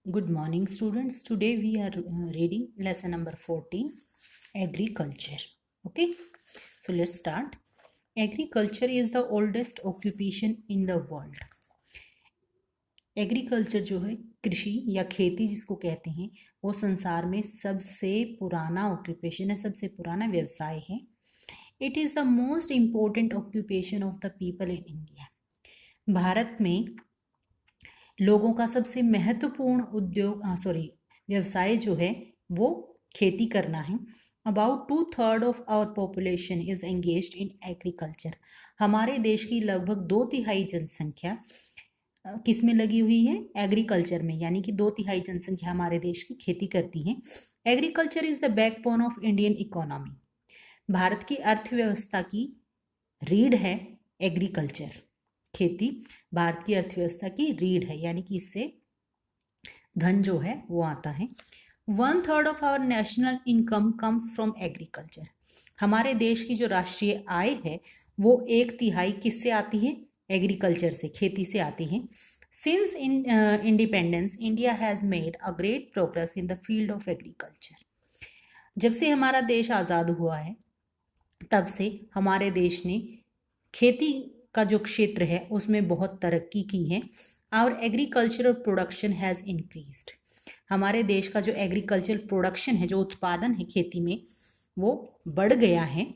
Good morning, students. Today we are reading lesson number 14, agriculture. Okay, so let's start. Agriculture is the oldest occupation in the world. Agriculture जो है कृषि या खेती जिसको कहते हैं वो संसार में सबसे पुराना ऑक्यूपेशन है, सबसे पुराना व्यवसाय है. It is the most important occupation of the people in India. Bharat में लोगों का सबसे महत्वपूर्ण व्यवसाय जो है वो खेती करना है. About 2/3 of our population is engaged in agriculture. हमारे देश की लगभग 2/3 जनसंख्या किस में लगी हुई है? एग्रीकल्चर में, यानी कि 2/3 जनसंख्या हमारे देश की खेती करती है. Agriculture is the backbone of Indian economy. Bharat की अर्थव्यवस्था की रीढ़ है एग्रीकल्चर. खेती भारत की अर्थव्यवस्था की रीढ़ है, यानी कि इससे धन जो है वो आता है. 1/3 of our national income comes from agriculture. हमारे देश की जो राष्ट्रीय आय है वो 1/3 किससे आती है? एग्रीकल्चर से, खेती से आती है. Since independence India has made a great progress in the field of agriculture. जब से हमारा देश आज़ाद हुआ है तब से हमारे देश ने खेती का जो क्षेत्र है उसमें बहुत तरक्की की है. Our agricultural production has increased. हमारे देश का जो एग्रीकल्चर प्रोडक्शन है, जो उत्पादन है खेती में, वो बढ़ गया है.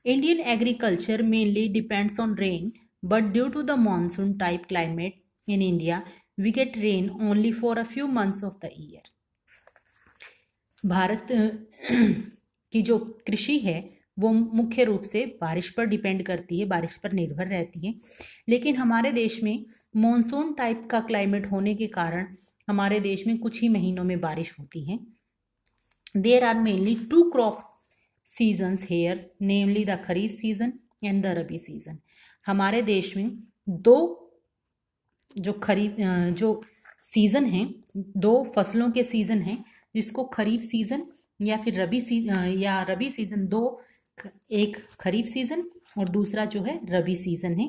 Indian agriculture mainly depends on rain, but due to the monsoon type climate in India we get rain only for a few months of the year. Bharat की जो कृषि है वो मुख्य रूप से बारिश पर डिपेंड करती है, बारिश पर निर्भर रहती है. लेकिन हमारे देश में मॉनसून टाइप का क्लाइमेट होने के कारण हमारे देश में कुछ ही महीनों में बारिश होती है. There are mainly 2 crops seasons here, namely the kharif season and the rabi season. हमारे देश में दो जो सीजन हैं, 2 फसलों के सीजन हैं, जिसको खरीफ सीजन या फिर रबी सीजन, एक खरीफ सीजन और दूसरा जो है रबी सीजन है.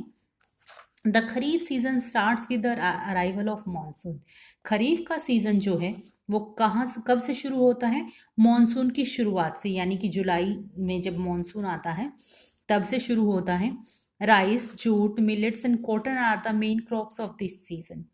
The kharif season starts with the arrival of monsoon. Kharif का सीजन जो है वो कब से शुरू होता है? मानसून की शुरुआत से, यानी कि जुलाई में जब मानसून आता है तब से शुरू होता है. Rice, jute, millets and cotton are the main crops of this season.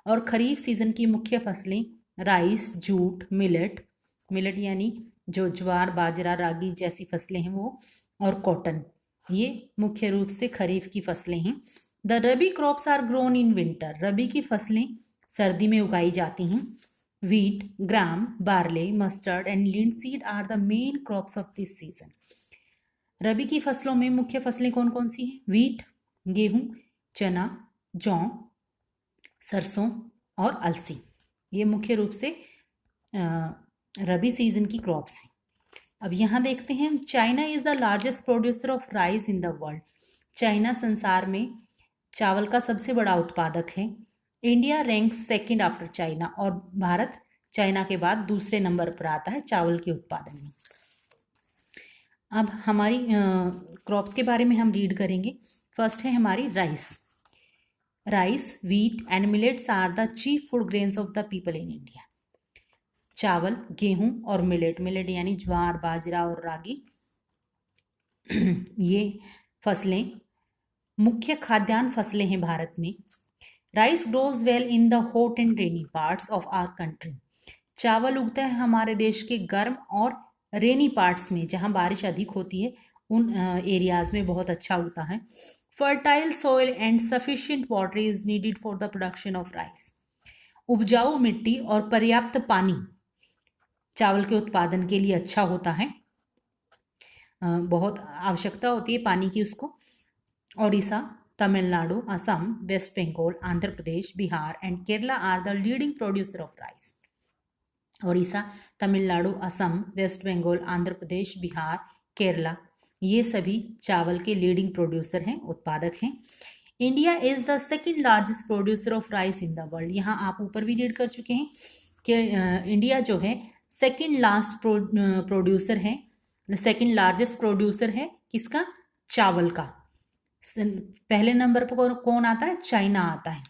और खरीफ सीजन की मुख्य फसलें राइस, जूट, मिलेट यानी जो ज्वार, बाजरा, रागी जैसी फसलें हैं वो, और कॉटन, ये मुख्य रूप से खरीफ की फसलें हैं. The rabi crops are grown in winter. Rabi की फसलें सर्दी में उगाई जाती हैं. Wheat, gram, barley, mustard and linseed are the main crops of this season. Rabi की फसलों में मुख्य फसलें कौन कौन सी हैं? वीट, गेहूं, चना, जौ, सरसों और अलसी. ये मुख्य रूप से रबी सीजन की क्रॉप्स हैं. अब यहाँ देखते हैं, China is the largest producer of rice in the world. China संसार में चावल का सबसे बड़ा उत्पादक है. India rank second after China, और भारत चाइना के बाद दूसरे नंबर पर आता है चावल के उत्पादन में. अब हमारी क्रॉप्स के बारे में हम रीड करेंगे. फर्स्ट है हमारी rice. Rice, wheat and millets are the chief food grains of the people in India. चावल, गेहूं और मिलेट यानी ज्वार, बाजरा और रागी, ये फसलें मुख्य खाद्यान्न फसलें हैं भारत में. Rice grows well in the hot and rainy parts of our country. चावल उगता है हमारे देश के गर्म और रेनी पार्ट्स में, जहाँ बारिश अधिक होती है उन एरियाज में बहुत अच्छा उगता है. Fertile soil and sufficient water is needed for the production of rice. उपजाऊ मिट्टी और पर्याप्त पानी चावल के उत्पादन के लिए अच्छा होता है. बहुत आवश्यकता होती है पानी की उसको. Odisha, Tamil Nadu, Assam, West Bengal, Andhra Pradesh, Bihar and Kerala are the leading producer of rice. Odisha, Tamil Nadu, Assam, West Bengal, Andhra Pradesh, Bihar, Kerala, ये सभी चावल के लीडिंग प्रोड्यूसर हैं, उत्पादक हैं. India is the second largest producer of rice in the world. यहाँ आप ऊपर भी रीड कर चुके हैं कि इंडिया जो है सेकेंड लार्जेस्ट प्रोड्यूसर है किसका? चावल का. पहले नंबर पर कौन आता है? चाइना आता है.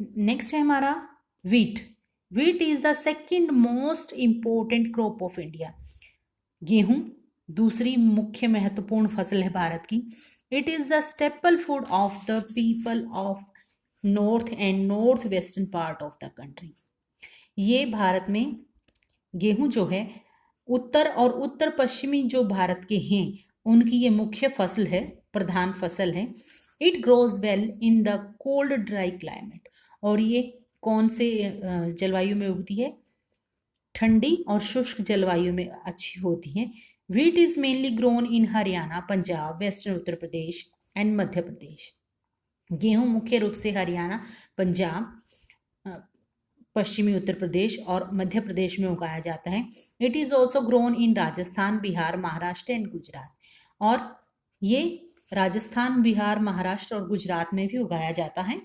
नेक्स्ट है हमारा wheat. Wheat is the second most important crop of India. गेहूं दूसरी मुख्य महत्वपूर्ण फसल है भारत की. It is the staple food of the people of north and northwestern part of the country. ये भारत में गेहूं जो है उत्तर और उत्तर पश्चिमी जो भारत के हैं उनकी ये मुख्य फसल है, प्रधान फसल है. It grows well in the cold dry climate. और ये कौन से जलवायु में उगती है? ठंडी और शुष्क जलवायु में अच्छी होती है. Wheat is mainly grown in Haryana, Punjab, western Uttar Pradesh and Madhya Pradesh. गेहूं मुख्य रूप से हरियाणा, पंजाब, पश्चिमी उत्तर प्रदेश और मध्य प्रदेश में उगाया जाता है. It is also grown in Rajasthan, Bihar, Maharashtra and Gujarat. और ये राजस्थान, बिहार, महाराष्ट्र और गुजरात में भी उगाया जाता है.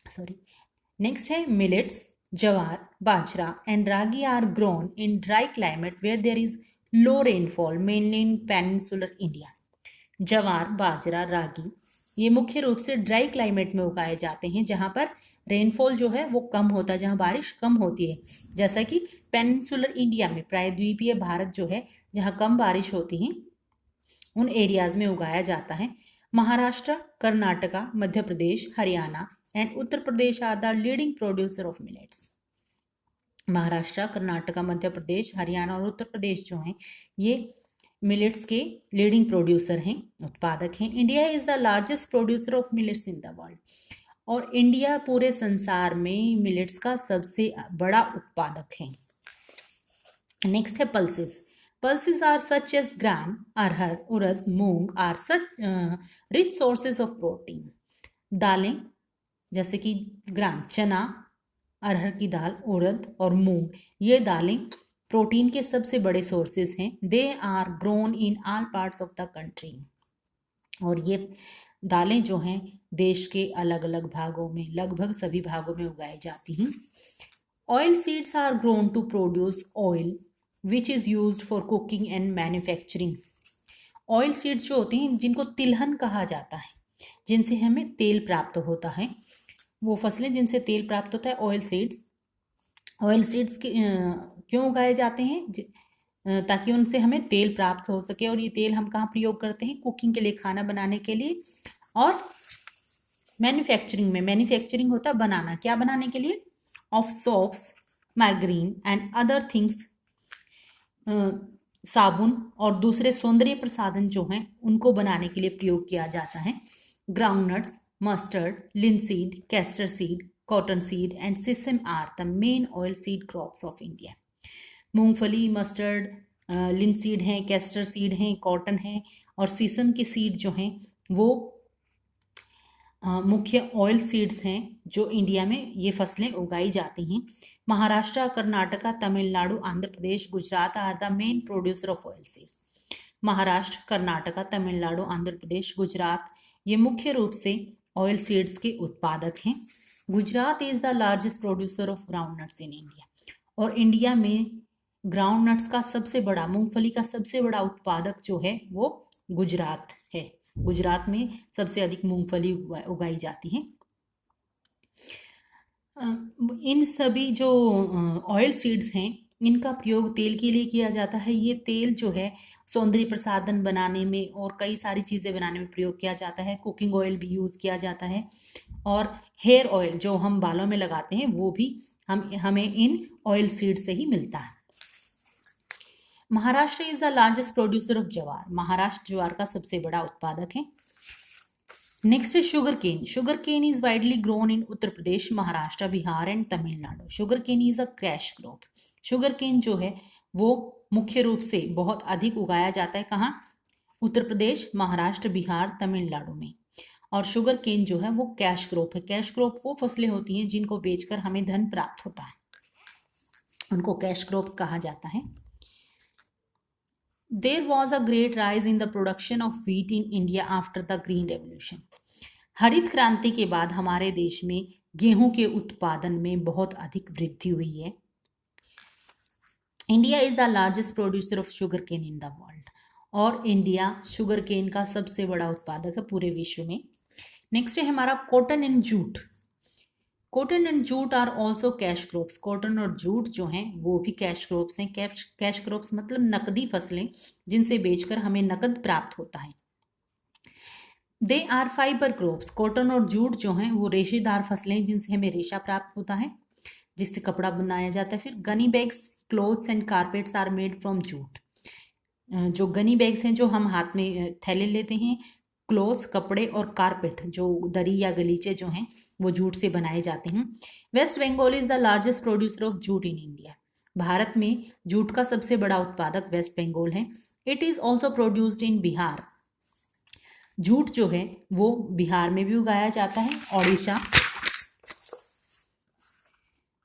सॉरी. नेक्स्ट है millets. Jowar, bajra and ragi are grown in dry climate where there is low rainfall, mainly in peninsular India. जवार, बाजरा, रागी ये मुख्य रूप से ड्राई क्लाइमेट में उगाए जाते हैं जहां पर रेनफॉल जो है वो कम होता है, जहां बारिश कम होती है. जैसा कि पेनिनसुलर इंडिया में, प्रायद्वीपीय भारत जो है जहां कम बारिश होती है उन एरियाज में उगाया जाता है. Maharashtra, Karnataka, Madhya Pradesh, Haryana and Uttar Pradesh are the leading producer of millets. Maharashtra, Karnataka, Madhya Pradesh, Haryana और उत्तर प्रदेश जो हैं ये मिलेट्स के लीडिंग प्रोड्यूसर हैं, उत्पादक हैं. India is the largest producer of millets in the world. और इंडिया पूरे संसार में मिलेट्स का सबसे बड़ा उत्पादक है. नेक्स्ट है pulses. Pulses are such as gram, arhar, urad, moong are such rich sources of protein. दालें जैसे कि ग्राम, चना, अरहर की दाल, उड़द और मूंग ये दालें प्रोटीन के सबसे बड़े सोर्सेज हैं. They are grown in all parts of the country. और ये दालें जो हैं देश के अलग अलग भागों में, लगभग सभी भागों में उगाई जाती हैं. Oil seeds are grown to produce oil which is used for cooking and manufacturing. Oil seeds जो होती हैं जिनको तिलहन कहा जाता है, जिनसे हमें तेल प्राप्त होता है, वो फसलें जिनसे तेल प्राप्त होता है ऑयल सीड्स. ऑयल सीड्स क्यों उगाए जाते हैं? ताकि उनसे हमें तेल प्राप्त हो सके. और ये तेल हम कहाँ प्रयोग करते हैं? कुकिंग के लिए, खाना बनाने के लिए. और मैन्युफैक्चरिंग में, मैन्युफैक्चरिंग होता है बनाना. क्या बनाने के लिए? Of soaps, margarine and other things. साबुन और दूसरे सौंदर्य प्रसाधन जो हैं उनको बनाने के लिए प्रयोग किया जाता है. Groundnuts, mustard, linseed, castor seed, cotton seed and sesame are the main oil seed crops of India. मूंगफली, मस्टर्ड, लिनसीड हैं, कैस्टर सीड हैं, कॉटन है और सीसम के सीड जो हैं वो मुख्य ऑयल सीड्स हैं जो इंडिया में ये फसलें उगाई जाती हैं. Maharashtra, Karnataka, Tamil Nadu, Andhra Pradesh, Gujarat are the main producer of oil seeds. Maharashtra, Karnataka, Tamil Nadu, Andhra Pradesh, Gujarat ये मुख्य रूप से ऑयल सीड्स के उत्पादक हैं. Gujarat is the largest producer of groundnuts in India. और इंडिया में ग्राउंड नट्स का सबसे बड़ा, मूंगफली का सबसे बड़ा उत्पादक जो है वो गुजरात है. गुजरात में सबसे अधिक मूंगफली उगाई जाती है. इन सभी जो ऑयल सीड्स हैं इनका प्रयोग तेल के लिए किया जाता है. ये तेल जो है सौंदर्य प्रसाधन बनाने में और कई सारी चीज़ें बनाने में प्रयोग किया जाता है. कुकिंग ऑयल भी यूज़ किया जाता है. और हेयर ऑयल जो हम बालों में लगाते हैं वो भी हमें इन ऑयल सीड से ही मिलता है. Maharashtra is the largest producer of जवार. महाराष्ट्र ज्वार का सबसे बड़ा उत्पादक है. नेक्स्ट है sugar cane. Sugar cane is widely grown in Uttar Pradesh, Maharashtra, Bihar and Tamil Nadu. Sugar cane is a cash crop. Sugar cane जो है वो मुख्य रूप से बहुत अधिक उगाया जाता है. कहाँ? उत्तर प्रदेश, महाराष्ट्र, बिहार, तमिलनाडु में. और शुगर केन जो है वो कैश क्रॉप है. कैश क्रॉप वो फसलें होती हैं जिनको बेचकर हमें धन प्राप्त होता है, उनको कैश क्रॉप्स कहा जाता है. There was a great rise in the production of wheat in India after the Green Revolution. हरित क्रांति के बाद हमारे देश में गेहूं के उत्पादन में बहुत अधिक वृद्धि हुई है. India is the largest producer of sugar cane in the world. और इंडिया शुगर केन का सबसे बड़ा उत्पादक है पूरे विश्व में. नेक्स्ट है हमारा cotton and jute. Cotton and jute are also cash crops. Cotton और जूट जो हैं वो भी कैश क्रॉप्स हैं। कैश क्रॉप्स मतलब नकदी फसलें जिनसे बेचकर हमें नकद प्राप्त होता है। They are fibre crops. Cotton और जूट जो हैं वो रेशेदार फसलें जिनसे हमें रेशा प्राप्त होता है, जिससे कपड़ा बनाया जाता है। फिर gunny bags, clothes and carpets are made from jute. जो गनी बैग्स हैं जो हम हाथ में थैले लेते हैं, क्लोथ्स कपड़े, और कारपेट जो दरी या गलीचे जो हैं वो जूट से बनाए जाते हैं। West Bengal is the largest producer of jute in India. Bharat में जूट का सबसे बड़ा उत्पादक वेस्ट बंगाल है। It is also produced in Bihar. Jute जो है वो बिहार में भी उगाया जाता है, ओडिशा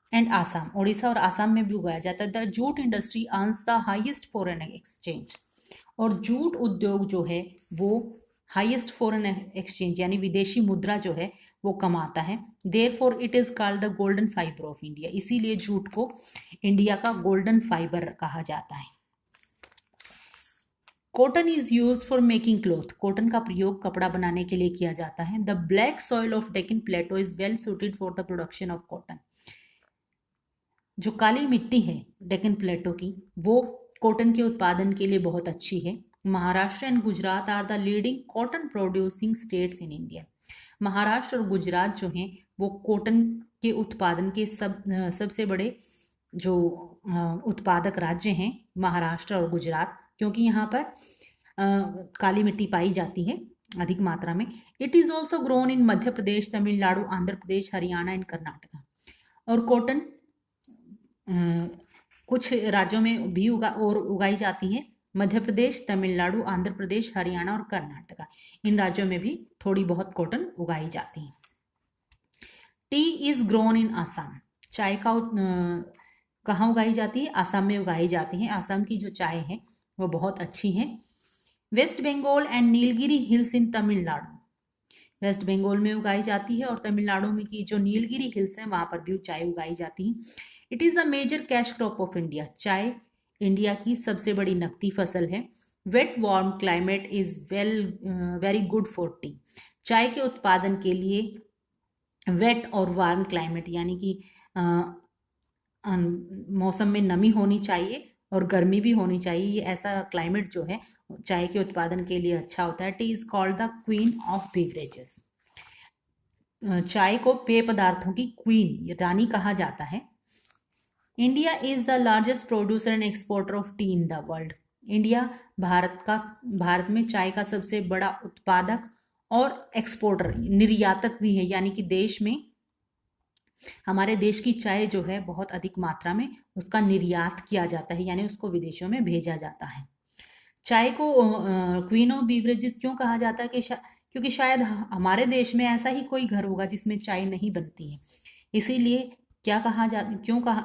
एंड आसाम। ओडिशा और आसाम में भी उगाया जाता है। The jute industry earns the highest foreign exchange. और जूट उद्योग जो है वो हाईएस्ट फॉरेन एक्सचेंज यानी विदेशी मुद्रा जो है वो कमाता है। Therefore it is called the golden fibre of India. इसीलिए जूट को इंडिया का गोल्डन फाइबर कहा जाता है। Cotton is use for making cloth. Cotton का प्रयोग कपड़ा बनाने के लिए किया जाता है। The black soil of Deccan plateau is well suited for the production of cotton. जो काली मिट्टी है डेक्कन प्लेटो की वो कॉटन के उत्पादन के लिए बहुत अच्छी है। Maharashtra and Gujarat are the leading cotton producing states in India. Maharashtra और गुजरात जो हैं वो कॉटन के उत्पादन के सबसे बड़े जो उत्पादक राज्य हैं महाराष्ट्र और गुजरात, क्योंकि यहाँ पर काली मिट्टी पाई जाती है अधिक मात्रा में। It is also grown in Madhya Pradesh, Tamil Nadu, Andhra Pradesh, Haryana and Karnataka. और कॉटन कुछ राज्यों में भी उगाई जाती है। मध्य प्रदेश, तमिलनाडु, आंध्र प्रदेश, हरियाणा और कर्नाटका, इन राज्यों में भी थोड़ी बहुत कॉटन उगाई जाती है। T is grown in Assam. चाय का कहाँ उगाई जाती है? आसाम में उगाई जाती है। आसाम की जो चाय है वो बहुत अच्छी है। West Bengal and Nilgiri hills in Tamil Nadu. West Bengal में उगाई जाती है और तमिलनाडु में की जो नीलगिरी हिल्स हैं वहाँ पर भी चाय उगाई जाती है। It is a major cash crop of India. चाय इंडिया की सबसे बड़ी नकदी फसल है। Wet warm climate is very good for tea. चाय के उत्पादन के लिए वेट और वार्म क्लाइमेट यानी कि मौसम में नमी होनी चाहिए और गर्मी भी होनी चाहिए। ये ऐसा क्लाइमेट जो है चाय के उत्पादन के लिए अच्छा होता है। T is called the queen of beverages. चाय को पेय पदार्थों की क्वीन, रानी कहा जाता है। India is the largest producer and exporter of T in the world. India Bharat में चाय का सबसे बड़ा उत्पादक और एक्सपोर्टर, निर्यातक भी है, यानी कि देश में हमारे देश की चाय जो है बहुत अधिक मात्रा में उसका निर्यात किया जाता है, यानी उसको विदेशों में भेजा जाता है। चाय को क्वीन ऑफ बीवरेजेस क्यों कहा जाता है? क्योंकि शायद हमारे देश में ऐसा ही कोई घर होगा जिसमें चाय नहीं बनती है, इसीलिए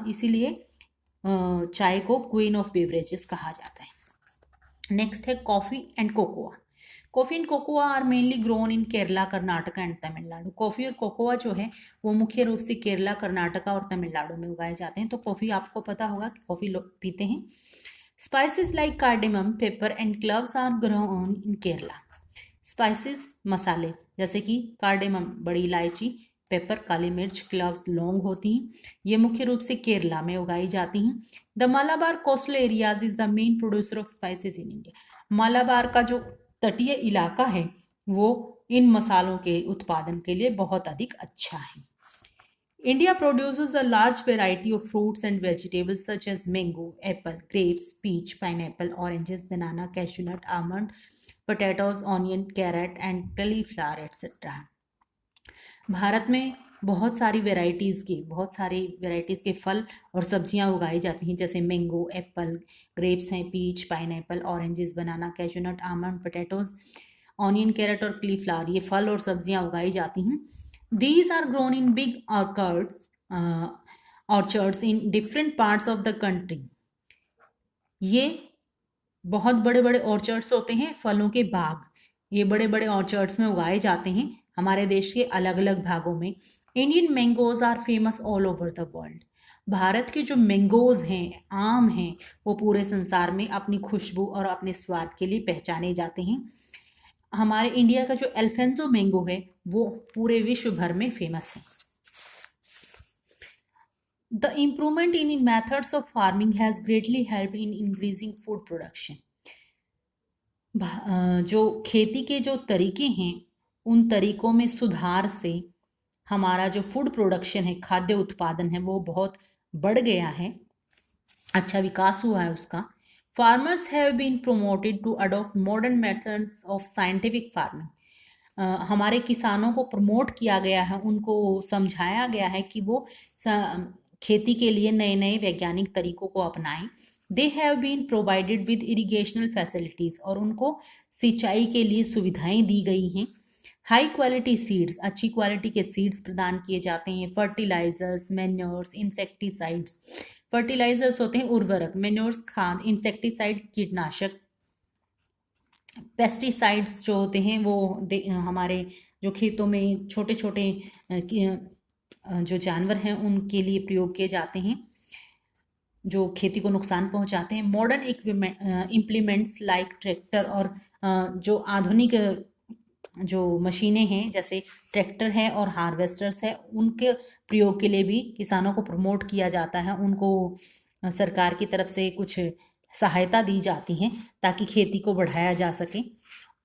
इसीलिए चाय को क्वीन ऑफ बेवरेजेस कहा जाता है। नेक्स्ट है coffee and cocoa. Coffee and cocoa are mainly grown in Kerala, Karnataka and Tamil Nadu. Coffee और कोकोआ जो है वो मुख्य रूप से केरला, कर्नाटका और तमिलनाडु में उगाए जाते हैं। तो कॉफ़ी आपको पता होगा कि कॉफ़ी लोग पीते हैं। Spices like cardamom, pepper and cloves are grown in Kerala. Spices मसाले जैसे कि कार्डेमम बड़ी इलायची, पेपर काली मिर्च, क्लव्स लौंग होती हैं, ये मुख्य रूप से केरला में उगाई जाती हैं। The Malabar coastal areas is the main producer of spices in India. Malabar का जो तटीय इलाका है वो इन मसालों के उत्पादन के लिए बहुत अधिक अच्छा है। India produces a large variety of fruits and vegetables such as mango, apple, grapes, peach, pineapple, oranges, banana, cashew nut, almond, potatoes, onion, carrot and cauliflower etcetera. भारत में बहुत सारी वेराइटीज़ के फल और सब्जियां उगाई जाती हैं, जैसे मैंगो, एप्पल, ग्रेप्स हैं, peach, pineapple, oranges, banana, cashew nut, almond, potatoes, onion, carrot और cauliflower, ये फल और सब्जियां उगाई जाती हैं। These are grown in big orchards in different parts of the country. ये बहुत बड़े बड़े ऑर्चर्ड्स होते हैं, फलों के बाग, ये बड़े बड़े ऑर्चर्ड्स में उगाए जाते हैं हमारे देश के अलग अलग भागों में। Indian mangoes are famous all over the world. भारत के जो मैंगोज हैं, आम हैं, वो पूरे संसार में अपनी खुशबू और अपने स्वाद के लिए पहचाने जाते हैं। हमारे इंडिया का जो अल्फांसो मैंगो है वो पूरे विश्व भर में फेमस है। The improvement in methods of farming has greatly help in increasing food production. जो खेती के जो तरीके हैं उन तरीकों में सुधार से हमारा जो फूड प्रोडक्शन है, खाद्य उत्पादन है, वो बहुत बढ़ गया है, अच्छा विकास हुआ है उसका। Farmers have been promoted to adopt modern methods of scientific farming. हमारे किसानों को प्रमोट किया गया है, उनको समझाया गया है कि वो खेती के लिए नए नए वैज्ञानिक तरीकों को अपनाएं। They have been provided with irrigational facilities, और उनको सिंचाई के लिए सुविधाएं दी गई हैं। हाई क्वालिटी सीड्स, अच्छी क्वालिटी के सीड्स प्रदान किए जाते हैं। Fertilisers, manures, insecticides. फर्टिलाइजर्स होते हैं उर्वरक, मैन्योर्स खाद, इंसेक्टिसाइड कीटनाशक, पेस्टिसाइड्स जो होते हैं वो हमारे जो खेतों में छोटे छोटे जो जानवर हैं उनके लिए प्रयोग किए जाते हैं जो खेती को नुकसान पहुंचाते हैं। मॉडर्न इम्प्लीमेंट्स लाइक ट्रैक्टर, और जो आधुनिक जो मशीनें हैं जैसे ट्रैक्टर है और हार्वेस्टर्स है, उनके प्रयोग के लिए भी किसानों को प्रमोट किया जाता है। उनको सरकार की तरफ से कुछ सहायता दी जाती है ताकि खेती को बढ़ाया जा सके।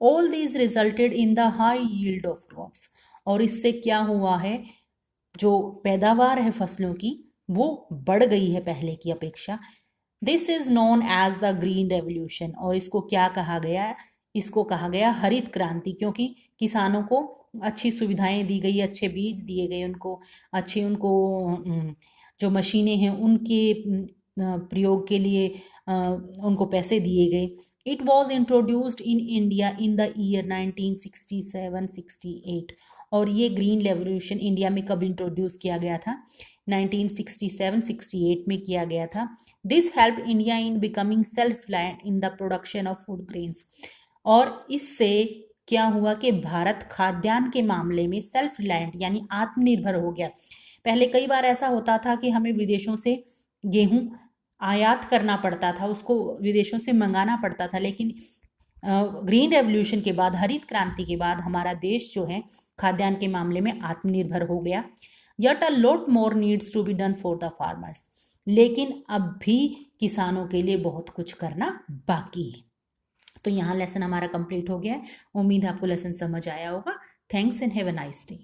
All these resulted in the high yield of crops, और इससे क्या हुआ है, जो पैदावार है फसलों की वो बढ़ गई है पहले की अपेक्षा। This is known as the green revolution, और इसको क्या कहा गया, इसको कहा गया हरित क्रांति, क्योंकि किसानों को अच्छी सुविधाएं दी गई, अच्छे बीज दिए गए उनको, अच्छे उनको जो मशीनें हैं उनके प्रयोग के लिए उनको पैसे दिए गए। It was introduced in India in the year 1967-68, और ये ग्रीन रेवोल्यूशन इंडिया में कब इंट्रोड्यूस किया गया था, 1967-68 में किया गया था। This help India in becoming self reliant in the production of food grains, और इससे क्या हुआ कि भारत खाद्यान्न के मामले में सेल्फ रिलायंट यानी आत्मनिर्भर हो गया। पहले कई बार ऐसा होता था कि हमें विदेशों से गेहूं आयात करना पड़ता था, उसको विदेशों से मंगाना पड़ता था, लेकिन ग्रीन रेवोल्यूशन के बाद, हरित क्रांति के बाद हमारा देश जो है खाद्यान्न के मामले में आत्मनिर्भर हो गया। Yet a lot more needs to be done for the farmers, लेकिन अब भी किसानों के लिए बहुत कुछ करना बाकी है। तो यहाँ लेसन हमारा कंप्लीट हो गया है। उम्मीद है आपको लेसन समझ आया होगा। Thanks and have a nice day.